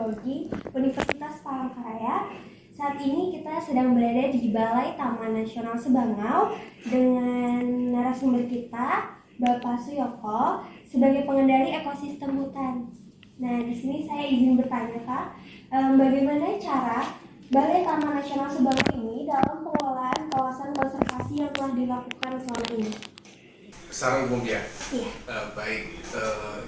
Ekologi Universitas Palangkaraya. Saat ini kita sedang berada di Balai Taman Nasional Sebangau dengan narasumber kita, Bapak Suyoko, sebagai pengendali ekosistem hutan. Nah, di sini saya izin bertanya, Kak, bagaimana cara Balai Taman Nasional Sebangau ini dalam pengelolaan kawasan konservasi yang telah dilakukan selama ini? Secara umum ya? Iya. Baik,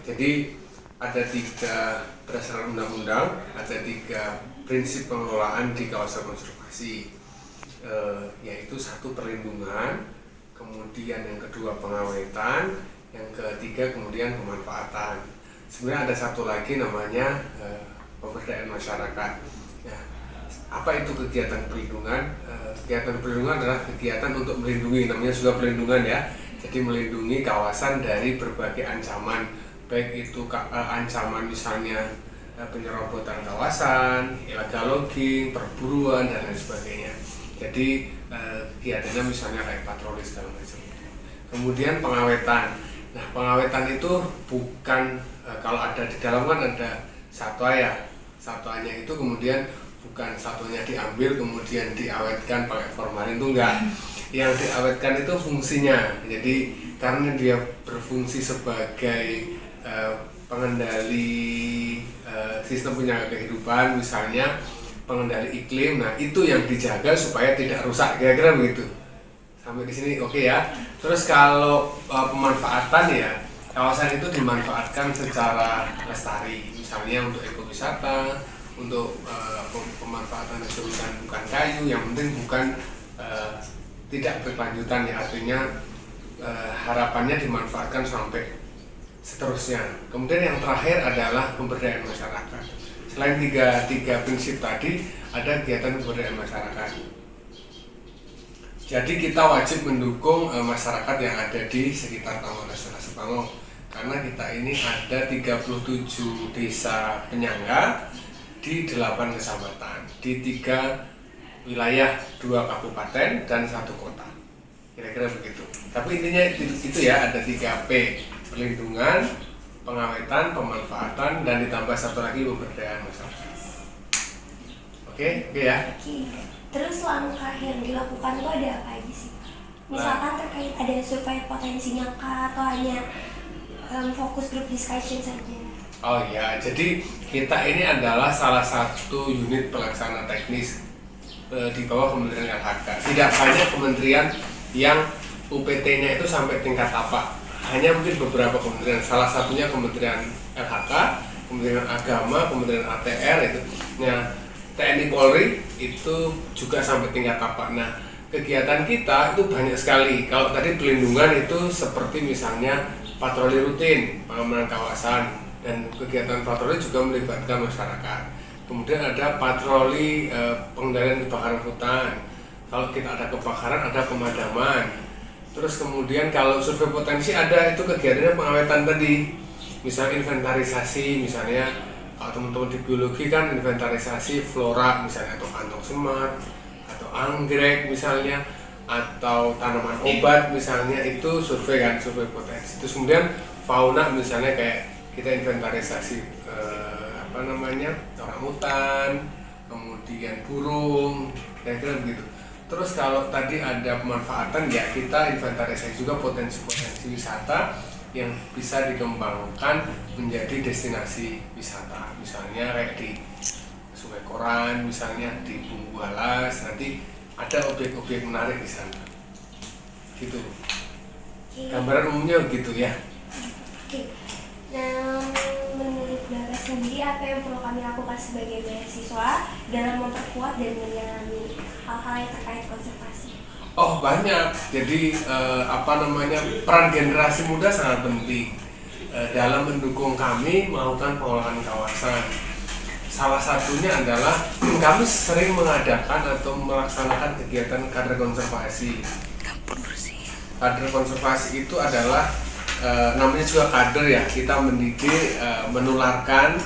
jadi ada 3 berdasarkan undang-undang, ada 3 prinsip pengelolaan di kawasan konservasi, yaitu 1 perlindungan, kemudian yang kedua pengawetan, yang ketiga kemudian pemanfaatan. Sebenarnya ada 1 lagi namanya pemberdayaan masyarakat. Ya, apa itu kegiatan perlindungan? Kegiatan perlindungan adalah kegiatan untuk melindungi, namanya juga perlindungan ya. Jadi melindungi kawasan dari berbagai ancaman, baik itu ancaman misalnya penyerobotan kawasan, illegal logging, perburuan dan lain sebagainya. Jadi kegiatannya misalnya kayak patroli segala macam. Kemudian pengawetan. Nah, pengawetan itu bukan kalau ada di dalam kan ada satwa ya. Satwanya itu kemudian bukan satunya diambil kemudian diawetkan pakai formalin, itu enggak. Yang diawetkan itu fungsinya. Jadi karena dia berfungsi sebagai pengendali sistem penjaga kehidupan, misalnya pengendali iklim. Nah, itu yang dijaga supaya tidak rusak, kira-kira begitu. Sampai di sini oke ya. Terus kalau pemanfaatan ya, kawasan itu dimanfaatkan secara lestari, misalnya untuk ekowisata, untuk pemanfaatan bukan kayu, yang penting bukan tidak berkelanjutan ya, artinya harapannya dimanfaatkan sampai seterusnya. Kemudian yang terakhir adalah pemberdayaan masyarakat. Selain tiga prinsip tadi, ada kegiatan pemberdayaan masyarakat. Jadi kita wajib mendukung masyarakat yang ada di sekitar Taman Nasional Sebangau, karena kita ini ada 37 desa penyangga di 8 kecamatan, di 3 wilayah, 2 kabupaten dan 1 kota, kira-kira begitu. Tapi intinya itu ya, ada 3P: perlindungan, pengawetan, pemanfaatan, dan ditambah 1 lagi pemberdayaan masyarakat. Oke ya. Terus langkah yang dilakukan itu ada apa aja sih? Misalkan terkait ada survei potensinya kah, atau hanya fokus group discussion saja? Oh ya, jadi kita ini adalah salah satu unit pelaksana teknis di bawah Kementerian LHK. Tidak banyak kementerian yang UPT-nya itu sampai tingkat tapak. Hanya mungkin beberapa kementerian, salah satunya Kementerian LHK, Kementerian Agama, Kementerian ATR itu. Nah, TNI Polri itu juga sampai tingkat tapak. Nah, kegiatan kita itu banyak sekali. Kalau tadi pelindungan itu seperti misalnya patroli rutin, pengamanan kawasan, dan kegiatan patroli juga melibatkan masyarakat. Kemudian ada patroli pengendalian kebakaran hutan. Kalau kita ada kebakaran, ada pemadaman. Terus kemudian kalau survei potensi ada, itu kegiatannya pengawetan tadi. Misalnya inventarisasi, misalnya kalau teman-teman di biologi kan inventarisasi flora misalnya, atau kantong semar, atau anggrek misalnya, atau tanaman obat misalnya, itu survei kan, survei potensi. Terus kemudian fauna misalnya kayak kita inventarisasi orangutan, kemudian burung, kira-kira begitu. Terus kalau tadi ada pemanfaatan ya, kita inventarisasi juga potensi-potensi wisata yang bisa dikembangkan menjadi destinasi wisata. Misalnya kayak di Sungai Koran, misalnya di Bumbu Alas, nanti ada objek-objek menarik di sana. Gitu. Gambaran umumnya gitu ya. Oke. Nah, menurut Bapak sendiri, apa yang perlu kami lakukan sebagai mahasiswa dalam memperkuat dan menyelami hal-hal yang terkait konservasi? Oh, banyak. Jadi peran generasi muda sangat penting dalam mendukung kami melakukan pengelolaan kawasan. Salah satunya adalah kami sering mengadakan atau melaksanakan kegiatan kader konservasi. Kader konservasi itu adalah namanya juga kader ya, kita mendidik, menularkan,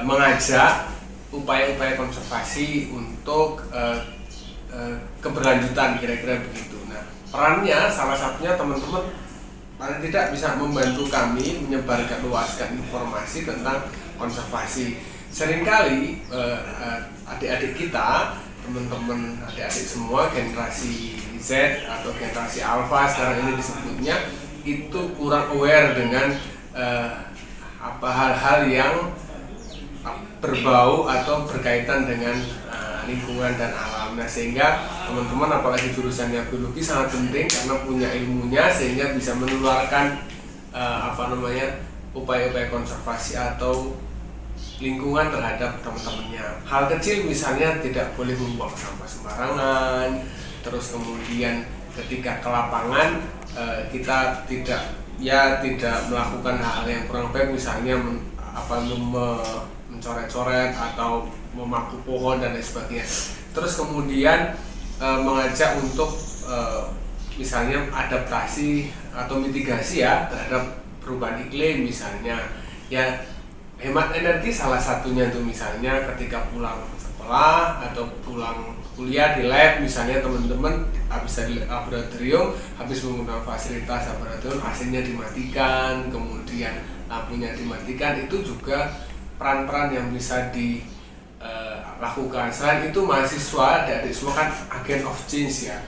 mengajak upaya-upaya konservasi untuk keberlanjutan, kira-kira begitu. Nah, perannya salah satunya teman-teman paling tidak bisa membantu kami menyebarkan, luaskan informasi tentang konservasi. seringkali adik-adik kita, teman-teman adik-adik semua generasi Z atau generasi Alpha sekarang ini disebutnya, itu kurang aware dengan hal-hal yang berbau atau berkaitan dengan lingkungan dan alam. Nah, sehingga teman-teman apalagi jurusannya biologi sangat penting karena punya ilmunya sehingga bisa menularkan upaya-upaya konservasi atau lingkungan terhadap teman-temannya. Hal kecil misalnya tidak boleh membuang sampah sembarangan, terus kemudian ketika ke lapangan kita tidak melakukan hal yang kurang baik, misalnya mencoret-coret atau memaku pohon dan lain sebagainya. Terus kemudian mengajak untuk misalnya adaptasi atau mitigasi ya terhadap perubahan iklim misalnya. Ya, hemat energi salah satunya tuh, misalnya ketika pulang sekolah atau pulang kuliah di lab misalnya, teman-teman habis dari laboratorium, habis menggunakan fasilitas laboratorium, AC-nya dimatikan, kemudian lampunya dimatikan. Itu juga peran-peran yang bisa dilakukan. Selain itu mahasiswa dari semua kan agen of change ya,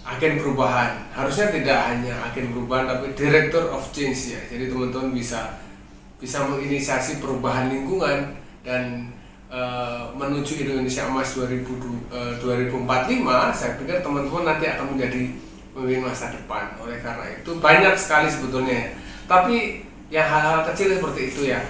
agen perubahan. Harusnya tidak hanya agen perubahan tapi director of change ya. Jadi teman-teman bisa menginisiasi perubahan lingkungan dan menuju Indonesia Emas 2045. Saya pikir teman-teman nanti akan menjadi pemimpin masa depan. Oleh karena itu banyak sekali sebetulnya, tapi yang hal-hal kecil seperti itu ya.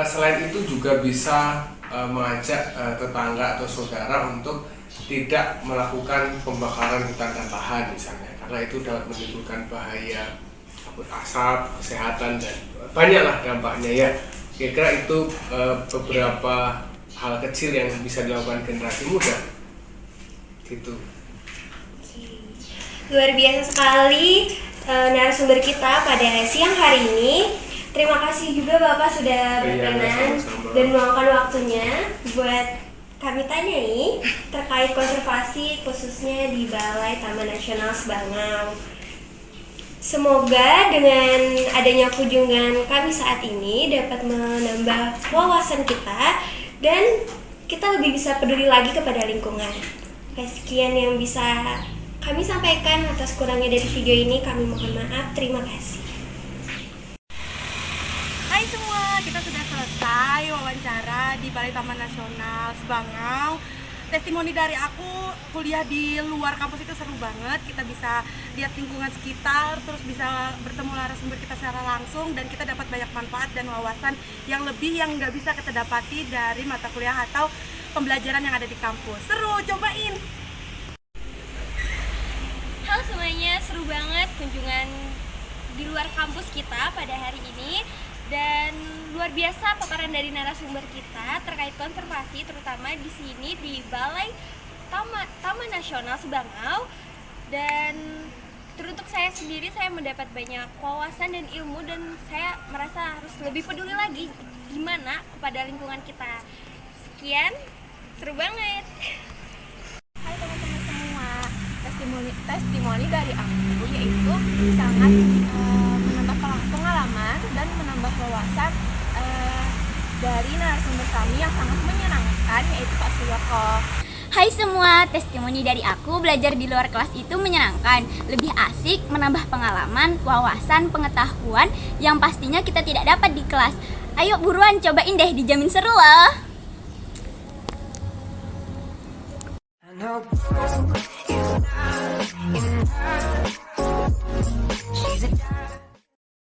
Selain itu juga bisa mengajak tetangga atau saudara untuk tidak melakukan pembakaran hutan dan lahan misalnya, karena itu dapat menimbulkan bahaya kabut asap, kesehatan, dan banyaklah dampaknya ya. Kira-kira itu beberapa hal kecil yang bisa dilakukan generasi muda gitu. Luar biasa sekali narasumber kita pada siang hari ini. Terima kasih juga Bapak sudah berkenan dan meluangkan waktunya buat kami tanya nih terkait konservasi khususnya di Balai Taman Nasional Sebangau. Semoga dengan adanya kunjungan kami saat ini dapat menambah wawasan kita dan kita lebih bisa peduli lagi kepada lingkungan. Sekian yang bisa kami sampaikan. Atas kurangnya dari video ini kami mohon maaf. Terima kasih. Hai semua, kita sudah selesai wawancara di Balai Taman Nasional Sebangau. Testimoni dari aku, kuliah di luar kampus itu seru banget. Kita bisa lihat lingkungan sekitar, terus bisa bertemu narasumber kita secara langsung, dan kita dapat banyak manfaat dan wawasan yang lebih yang nggak bisa kita dapati dari mata kuliah atau pembelajaran yang ada di kampus. Seru, cobain! Halo semuanya, seru banget kunjungan di luar kampus kita pada hari ini. Dan luar biasa paparan dari narasumber kita terkait konservasi, terutama di sini di Balai Taman Nasional Sebangau. Dan teruntuk saya sendiri, saya mendapat banyak wawasan dan ilmu, dan saya merasa harus lebih peduli lagi gimana kepada lingkungan kita. Sekian, seru banget. Hai teman-teman semua, testimoni dari aku yaitu sangat menambah pengalaman dan menambah wawasan dari narasumber kami yang sangat menyenangkan, yaitu Pak Suyoko. Hai semua, testimoni dari aku, belajar di luar kelas itu menyenangkan, lebih asik, menambah pengalaman, wawasan, pengetahuan yang pastinya kita tidak dapat di kelas. Ayo buruan cobain deh, dijamin seru loh.